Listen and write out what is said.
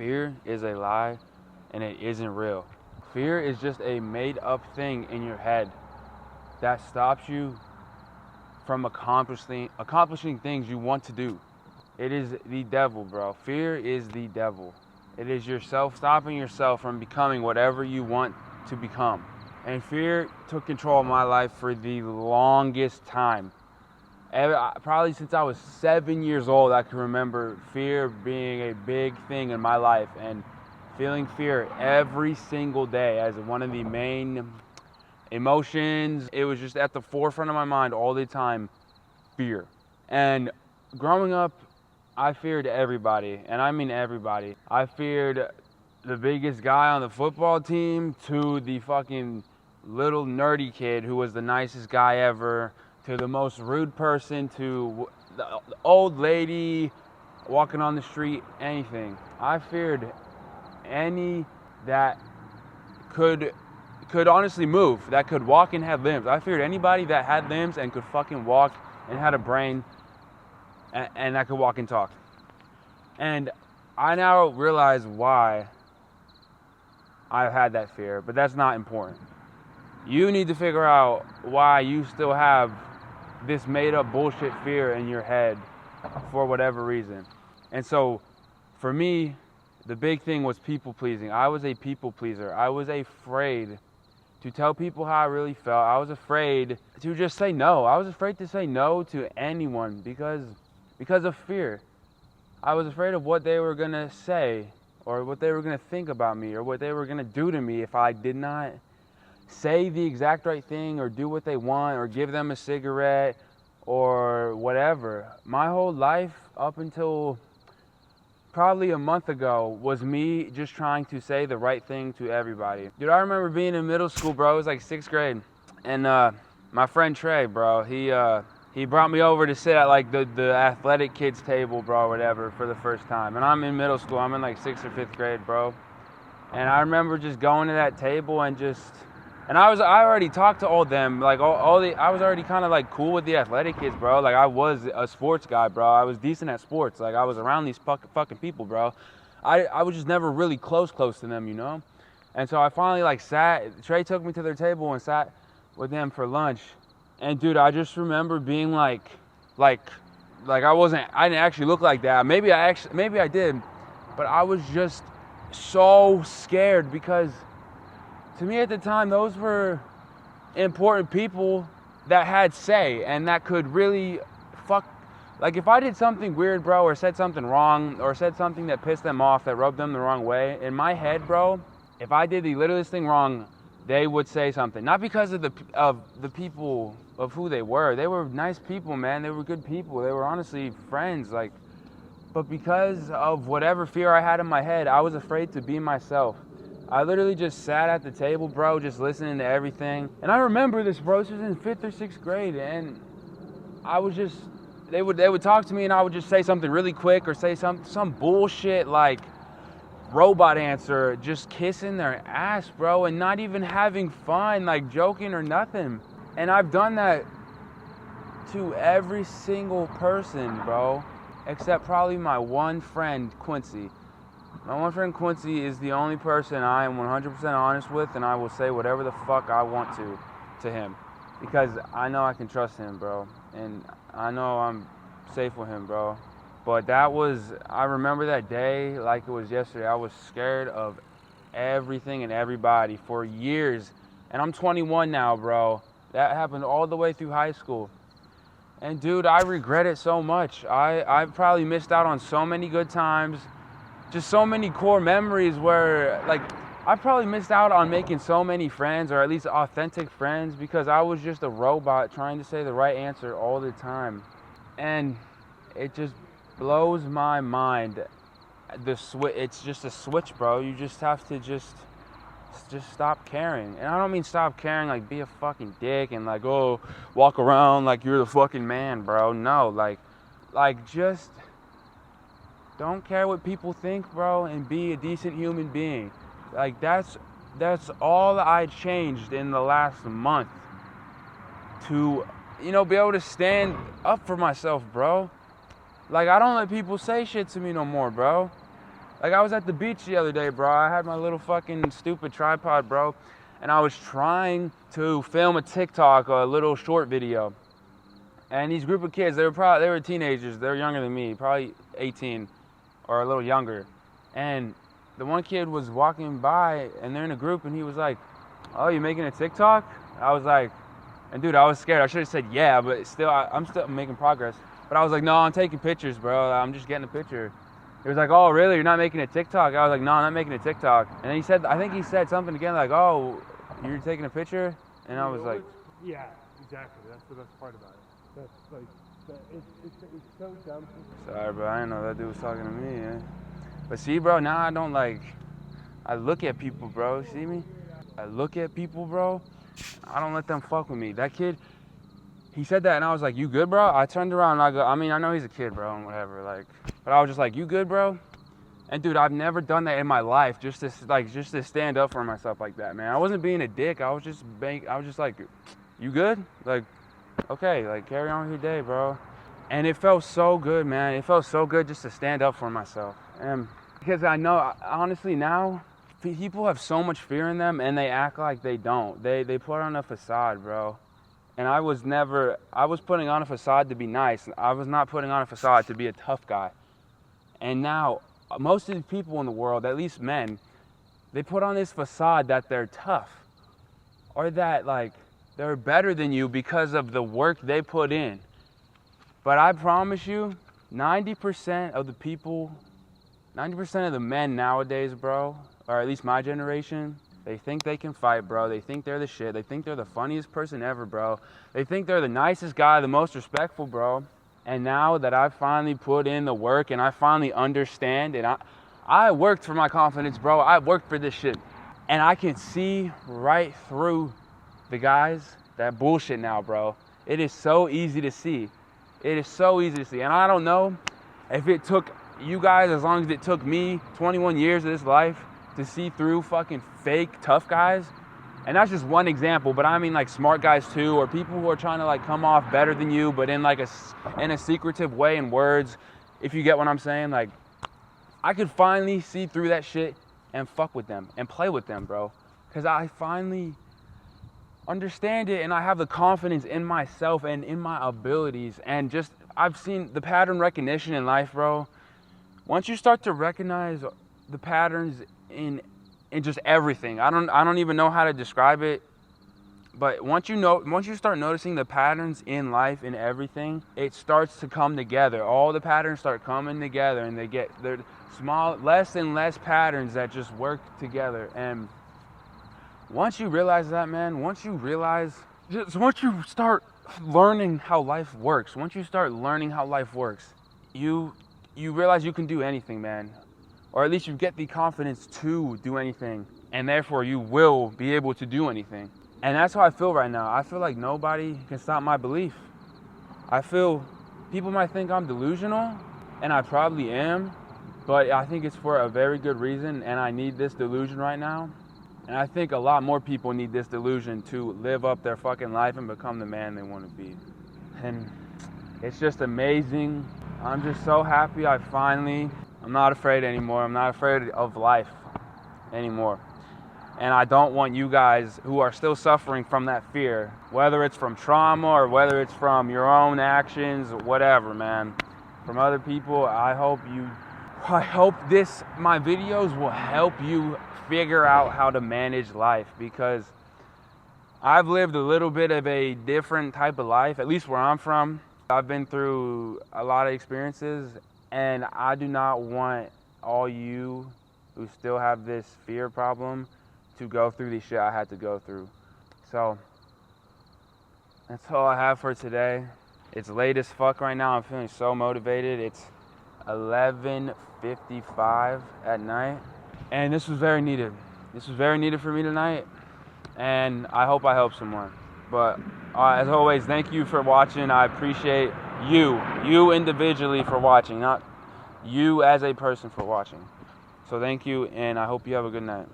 Fear is a lie and it isn't real. Fear is just a made up thing in your head that stops you from accomplishing things you want to do. It is the devil, bro. Fear is the devil. It is yourself stopping yourself from becoming whatever you want to become. And fear took control of my life for the longest time. Probably since I was 7 years old, I can remember fear being a big thing in my life and feeling fear every single day as one of the main emotions. It was just at the forefront of my mind all the time, fear. And growing up, I feared everybody, and I mean everybody. I feared the biggest guy on the football team to the fucking little nerdy kid who was the nicest guy ever, to the most rude person, to the old lady walking on the street, anything. I feared any that could honestly move, that could walk and had limbs. I feared anybody that had limbs and could fucking walk and had a brain and that could walk and talk. And I now realize why I've had that fear, but that's not important. You need to figure out why you still have this made up bullshit fear in your head for whatever reason. And so for me, the big thing was people pleasing. I was a people pleaser. I was afraid to tell people how I really felt. I was afraid to just say no. I was afraid to say no to anyone because of fear. I was afraid of what they were going to say or what they were going to think about me or what they were going to do to me if I did not say the exact right thing or do what they want or give them a cigarette or whatever. My whole life up until probably a month ago was me just trying to say the right thing to everybody. Dude, I remember being in middle school, bro. It was like 6th grade. And my friend Trey, bro, he brought me over to sit at like the athletic kids table, bro, whatever, for the first time. And I'm in middle school. I'm in like 6th or 5th grade, bro. And I remember just going to that table and I already talked to all them, like I was already kind of like cool with the athletic kids, bro. Like I was a sports guy, bro. I was decent at sports. Like I was around these fucking people, bro. I was just never really close to them, you know? And so I finally like Trey took me to their table and sat with them for lunch. And dude, I just remember being like I didn't actually look like that. Maybe I did, but I was just so scared because to me at the time, those were important people that had say and that could really like if I did something weird, bro, or said something wrong or said something that pissed them off, that rubbed them the wrong way, in my head, bro, if I did the littlest thing wrong, they would say something. Not because of the people, of who they were. They were nice people, man. They were good people. They were honestly friends, like, but because of whatever fear I had in my head, I was afraid to be myself. I literally just sat at the table, bro, just listening to everything. And I remember this, bro. This was in 5th or 6th grade, and I was just, they would talk to me, and I would just say something really quick or say some bullshit like robot answer, just kissing their ass, bro, and not even having fun, like joking or nothing. And I've done that to every single person, bro, except probably my one friend, Quincy. My one friend Quincy is the only person I am 100% honest with, and I will say whatever the fuck I want to him. Because I know I can trust him, bro. And I know I'm safe with him, bro. But I remember that day like it was yesterday. I was scared of everything and everybody for years. And I'm 21 now, bro. That happened all the way through high school. And dude, I regret it so much. I probably missed out on so many good times. Just so many core memories where, like, I probably missed out on making so many friends, or at least authentic friends, because I was just a robot trying to say the right answer all the time. And it just blows my mind. It's just a switch, bro. You just have to just stop caring. And I don't mean stop caring like be a fucking dick and like, oh, walk around like you're the fucking man, bro. No, like just don't care what people think, bro, and be a decent human being. Like that's all I changed in the last month to, you know, be able to stand up for myself, bro. Like I don't let people say shit to me no more, bro. Like, I was at the beach the other day, bro. I had my little fucking stupid tripod, bro. And I was trying to film a TikTok, a little short video. And these group of kids, they were teenagers. They were younger than me, probably 18 or a little younger. And the one kid was walking by, and they're in a group, and he was like, "Oh, you making a TikTok?" I was like, and dude, I was scared. I should have said yeah, but still, I'm still making progress. But I was like, "No, I'm taking pictures, bro. I'm just getting a picture." He was like, "Oh, really? You're not making a TikTok?" I was like, "No, I'm not making a TikTok." And then he said, I think he said something again like, "Oh, you're taking a picture?" And I was like, yeah, exactly. That's the best part about it. That's like, it's so dumb. Sorry, bro. I didn't know that dude was talking to me. Yeah. But see, bro, now I don't like. I look at people, bro. See me? I look at people, bro. I don't let them fuck with me. That kid, he said that, and I was like, "You good, bro?" I turned around and I mean, I know he's a kid, bro, and whatever, like, but I was just like, "You good, bro?" And dude, I've never done that in my life, just to stand up for myself like that, man. I wasn't being a dick. I was just like, "You good?" Like, okay, like, carry on with your day, bro. And it felt so good, man. It felt so good just to stand up for myself. And because I know, honestly, now, people have so much fear in them, and they act like they don't. They put on a facade, bro. And I was putting on a facade to be nice. I was not putting on a facade to be a tough guy. And now, most of the people in the world, at least men, they put on this facade that they're tough. Or that, like, they're better than you because of the work they put in. But I promise you, 90% of the people, 90% of the men nowadays, bro, or at least my generation, they think they can fight, bro. They think they're the shit. They think they're the funniest person ever, bro. They think they're the nicest guy, the most respectful, bro. And now that I finally put in the work and I finally understand, and I worked for my confidence, bro. I worked for this shit. And I can see right through the guys that bullshit now, bro. It is so easy to see. It is so easy to see. And I don't know if it took you guys as long as it took me 21 years of this life to see through fucking fake tough guys. And that's just one example, but I mean like smart guys too, or people who are trying to like come off better than you, but in like in a secretive way in words, if you get what I'm saying. Like, I could finally see through that shit and fuck with them and play with them, bro. Because I finally understand it, and I have the confidence in myself and in my abilities, and just I've seen the pattern recognition in life, bro. Once you start to recognize the patterns in just everything, I don't even know how to describe it, but once you start noticing the patterns in life, in everything, it starts to come together. All the patterns start coming together, and they're small, less and less patterns that just work together. And once you realize that, man, once you start learning how life works, you realize you can do anything, man. Or at least you get the confidence to do anything, and therefore you will be able to do anything. And that's how I feel right now. I feel like nobody can stop my belief. I feel people might think I'm delusional, and I probably am, but I think it's for a very good reason, and I need this delusion right now. And I think a lot more people need this delusion to live up their fucking life and become the man they want to be. And it's just amazing. I'm just so happy I'm not afraid anymore. I'm not afraid of life anymore. And I don't want you guys who are still suffering from that fear, whether it's from trauma or whether it's from your own actions, whatever, man, from other people, I hope my videos will help you figure out how to manage life, because I've lived a little bit of a different type of life, at least where I'm from. I've been through a lot of experiences, and I do not want all you who still have this fear problem to go through the shit I had to go through. So that's all I have for today. It's late as fuck right now. I'm feeling so motivated. It's 11:55 at night, and this was very needed. This was very needed for me tonight, and I hope I help someone. But as always, thank you for watching. I appreciate you individually for watching, not you as a person for watching. So thank you, and I hope you have a good night.